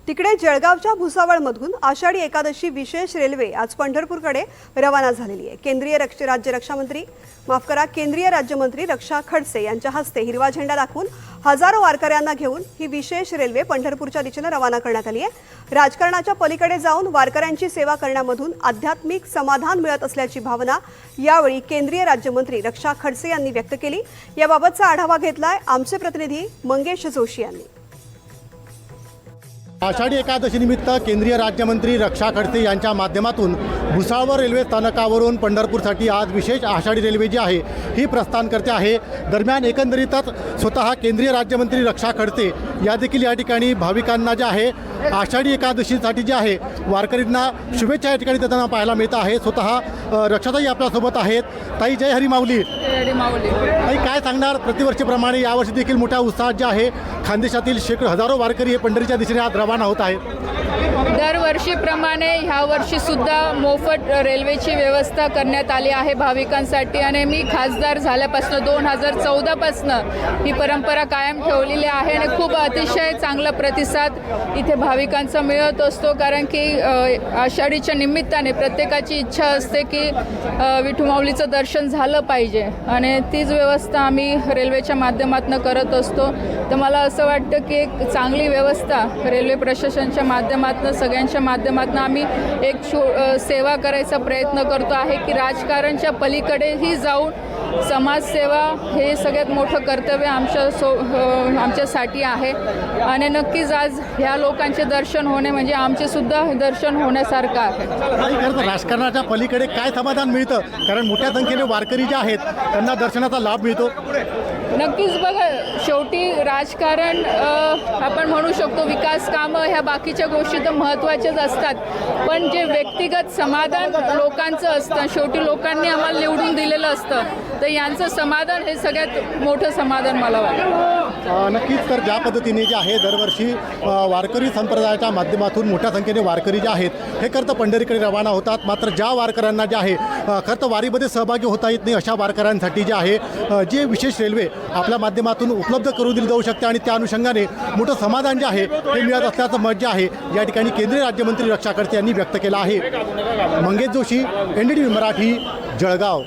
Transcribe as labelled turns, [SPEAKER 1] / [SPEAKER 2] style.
[SPEAKER 1] तिकडे जळगावच्या भुसावळमधून आषाढी एकादशी विशेष रेल्वे आज पंढरपूरकडे रवाना झालेली आहे। केंद्रीय राज्यमंत्री रक्षा खडसे यांच्या हस्ते हिरवा झेंडा दाखवून हजारो वारकऱ्यांना घेऊन ही विशेष रेल्वे पंढरपूरच्या दिशेने रवाना करण्यात आली आहे। राजकारणाच्या पलीकडे जाऊन वारकऱ्यांची सेवा करण्यामधून आध्यात्मिक समाधान मिळत असल्याची भावना यावेळी केंद्रीय राज्यमंत्री रक्षा खडसे यांनी व्यक्त केली। याबाबतचा आढावा घेतलाय आमचे प्रतिनिधी मंगेश जोशी यांनी।
[SPEAKER 2] आषाढी एकादशी निमित्त केंद्रीय राज्यमंत्री रक्षा खडसे यांच्या माध्यमातून भुसावळ रेल्वे स्थानकावरून पंढरपूरसाठी आज विशेष आषाढी रेल्वे जी आहे ही प्रस्थान करते आहे। दरम्यान एकंदरीतच स्वतः केंद्रीय राज्यमंत्री रक्षा खडसे या देखील या ठिकाणी भाविकांना जे आहे आषाढी एकादशीसाठी जे आहे वारकरींना शुभेच्छा या ठिकाणी देताना पाहायला मिळत आहे। स्वतः रक्षाताई आपल्यासोबत आहेत। ताई, जय हरी माऊली। ताई, काय सांगणार? प्रतिवर्षीप्रमाणे यावर्षी देखील मोठ्या उत्साहात जे आहे खानदेशातील हजारो वारकरी हे पंढरीच्या दिशेने आज रवाना होत आहेत।
[SPEAKER 3] दरवर्षीप्रमाणे ह्या वर्षी सुद्धा मोफत रेल्वेची व्यवस्था करण्यात आली आहे भाविकांसाठी आणि मी खासदार झाल्यापासून 2014 पासून ही परंपरा कायम ठेवलेली आहे आणि खूप अतिशय चांगला प्रतिसाद इथे भाविकांचा मिळत असतो। कारण की आषाढीच्या निमित्ताने प्रत्येकाची इच्छा असते की विठू माऊलीचं दर्शन झालं पाहिजे आणि तीच व्यवस्था आम्ही रेल्वेच्या माध्यमातून करत असतो। तर मला असं वाटतं की एक चांगली व्यवस्था रेल्वे प्रशासनाच्या माध्यमातून सगळ्यांच्या माध्यमातून आम्ही एक सेवा करायचा प्रयत्न करतो आहे की राजकारणच्या पलीकडेही जाऊन समाजसेवा हे सगळ्यात मोठं कर्तव्य आमच्यासाठी आहे आणि नक्कीच आज ह्या लोकांचे दर्शन होणे म्हणजे आमचे सुद्धा दर्शन होण्यासारखं आहे।
[SPEAKER 2] खरं तर राजकारणाच्या पलीकडे काय समाधान मिळतं? कारण मोठ्या संख्येने वारकरी जे आहेत त्यांना दर्शनाचा लाभ मिळतो।
[SPEAKER 3] नक्कीच बघा, शेवटी राजकारण आपण म्हणू शकतो विकास कामं ह्या बाकीच्या गोष्टी तर महत्त्वाच्याच असतात, पण जे व्यक्तिगत समाधान लोकांचं असतं, शेवटी लोकांनी आम्हाला निवडून दिलेलं असतं, तर यांचं समाधान हे सगळ्यात मोठं समाधान मला वाटतं।
[SPEAKER 2] नक्कीच। तर ज्या पद्धतीने जे आहे दरवर्षी वारकरी संप्रदायाच्या माध्यमातून मोठ्या संख्येने वारकरी जे आहेत हे खरं तर पंढरीकडे रवाना होतात, मात्र ज्या वारकऱ्यांना जे आहे खरं तर वारीमध्ये सहभागी होता येत नाही अशा वारकऱ्यांसाठी जे आहे जे विशेष रेल्वे आपल्या माध्यमातून उपलब्ध करून दिली जाऊ शकते आणि त्या अनुषंगाने मोठं समाधान जे आहे हे मिळत असल्याचं मत जे आहे या ठिकाणी केंद्रीय राज्यमंत्री रक्षा खडसे यांनी व्यक्त केलं आहे। मंगेश जोशी, NDTV मराठी, जळगाव।